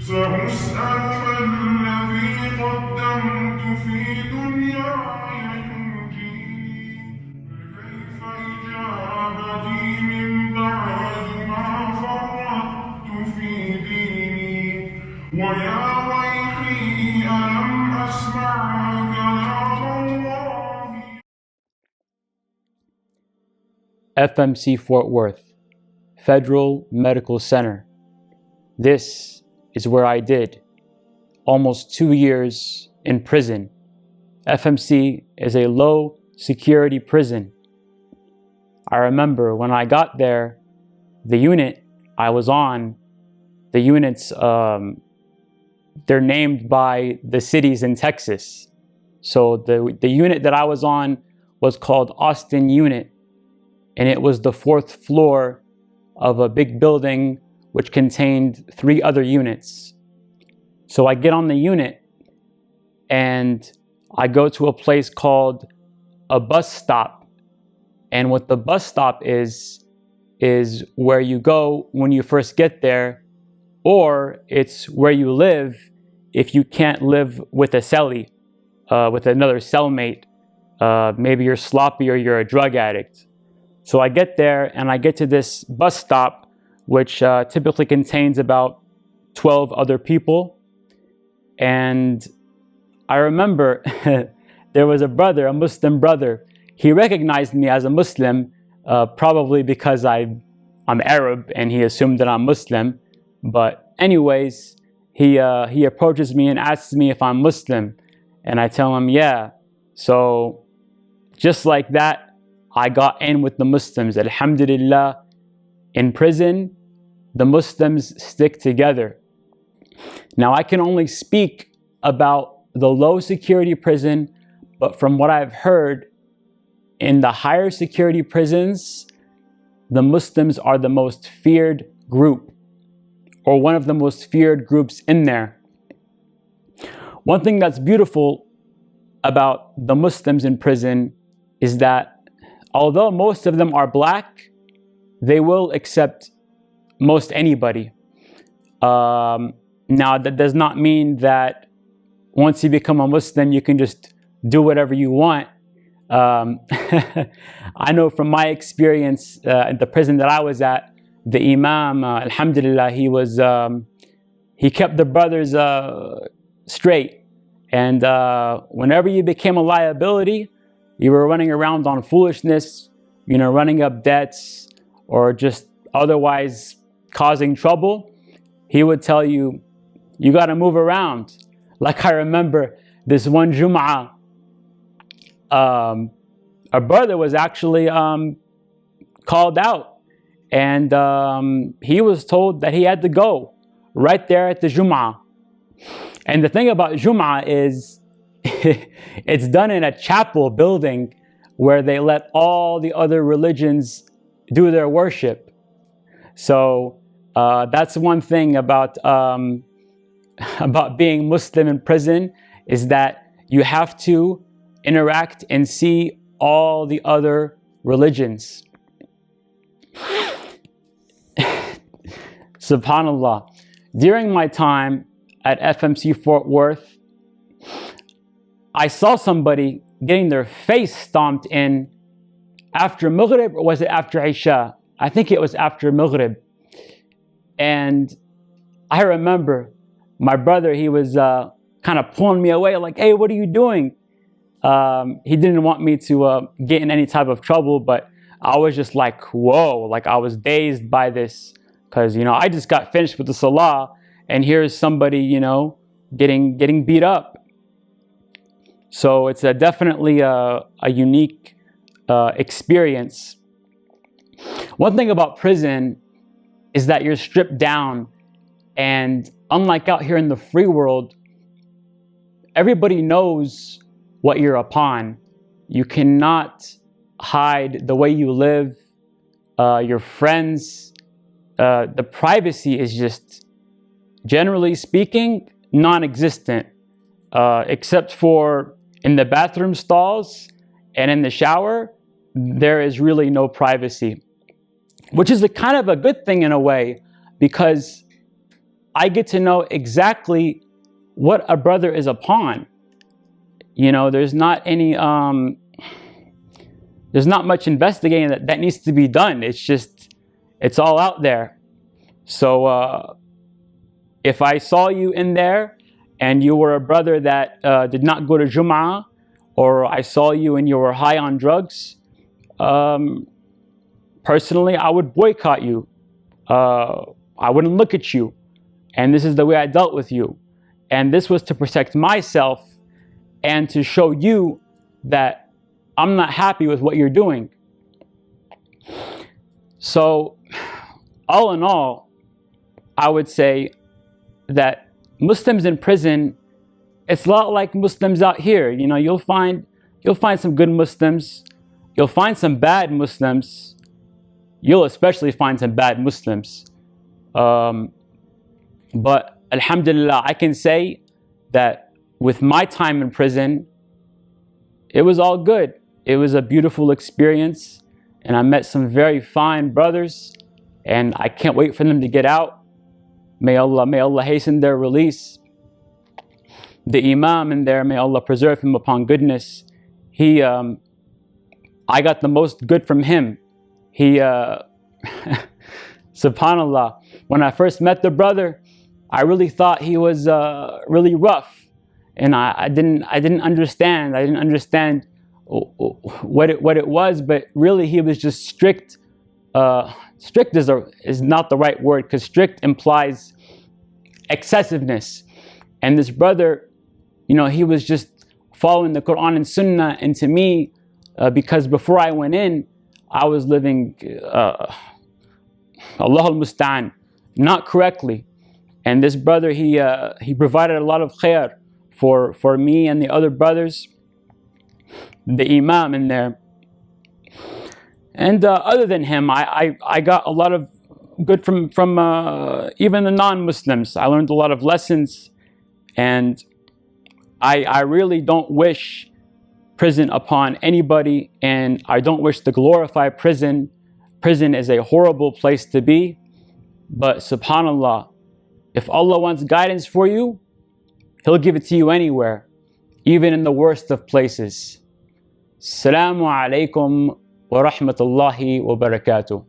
سأسأل ما الذي قدمت في دنياي ينجيني كيف إجابتي من بعد ما فرطت في ديني ويا ويحي ألم أسمع كلام الله. FMC Fort Worth, Federal Medical Center. This is where I did almost 2 years in prison. FMC is a low security prison. I remember when I got there, the unit I was on, the units, they're named by the cities in Texas. So the unit that I was on was called Austin Unit, and it was the 4th floor of a big building which contained 3 other units. So I get on the unit and I go to a place called a bus stop. And what the bus stop is where you go when you first get there, or it's where you live if you can't live with a cellie, with another cellmate. Maybe you're sloppy or you're a drug addict. So I get there and I get to this bus stop, which typically contains about 12 other people. And I remember there was a brother, a Muslim brother. He recognized me as a Muslim, probably because I'm Arab and he assumed that I'm Muslim. But anyways, he approaches me and asks me if I'm Muslim. And I tell him, yeah. So just like that, I got in with the Muslims. Alhamdulillah, in prison, the Muslims stick together. Now, I can only speak about the low security prison, but from what I've heard, in the higher security prisons, the Muslims are the most feared group, or one of the most feared groups in there. One thing that's beautiful about the Muslims in prison is that although most of them are black, they will accept most anybody. Now, that does not mean that once you become a Muslim, you can just do whatever you want. I know from my experience at the prison that I was at, the Imam, Alhamdulillah, he kept the brothers straight. And whenever you became a liability, you were running around on foolishness, running up debts, or just otherwise causing trouble, he would tell you, you got to move around. Like I remember this one Jum'ah, a brother was actually called out, and he was told that he had to go right there at the Jum'ah. And the thing about Jum'ah is it's done in a chapel building where they let all the other religions do their worship. So that's one thing about being Muslim in prison, is that you have to interact and see all the other religions. Subhanallah. During my time at FMC Fort Worth, I saw somebody getting their face stomped in after Maghrib, or was it after Isha? I think it was after Maghrib. And I remember my brother, he was kind of pulling me away, like, hey, what are you doing? He didn't want me to get in any type of trouble, but I was just like, whoa, like I was dazed by this, because, I just got finished with the salah, and here's somebody, getting beat up. So it's definitely a unique experience. One thing about prison is that you're stripped down, and unlike out here in the free world, everybody knows what you're upon. You cannot hide the way you live, your friends. The privacy is just, generally speaking, non-existent, except for in the bathroom stalls and in the shower. There is really no privacy, which is kind of a good thing in a way, because I get to know exactly what a brother is upon. You know, there's not much investigating that needs to be done. It's all out there. So if I saw you in there and you were a brother that did not go to Jum'ah, or I saw you and you were high on drugs, personally, I would boycott you. I wouldn't look at you. And this is the way I dealt with you. And this was to protect myself and to show you that I'm not happy with what you're doing. So, all in all, I would say that Muslims in prison, it's a lot like Muslims out here. You know, you'll find some good Muslims, you'll find some bad Muslims, you'll especially find some bad Muslims. But alhamdulillah, I can say that with my time in prison, it was all good. It was a beautiful experience, and I met some very fine brothers, and I can't wait for them to get out. May Allah hasten their release. The Imam in there, may Allah preserve him upon goodness. I got the most good from him. Subhanallah, when I first met the brother, I really thought he was really rough, and I didn't understand. I didn't understand what it was, but really he was just strict. Strict is not the right word, because strict implies excessiveness. And this brother, you know, he was just following the Quran and Sunnah. And to me, because before I went in, I was living Allahul Musta'an, not correctly. And this brother, he provided a lot of khair for me and the other brothers, the Imam in there. And other than him, I got a lot of good from even the non-Muslims. I learned a lot of lessons, and I really don't wish prison upon anybody, and I don't wish to glorify prison. Prison is a horrible place to be, but subhanallah, if Allah wants guidance for you, He'll give it to you anywhere, even in the worst of places. Assalamu alaikum wa rahmatullahi wa barakatuh.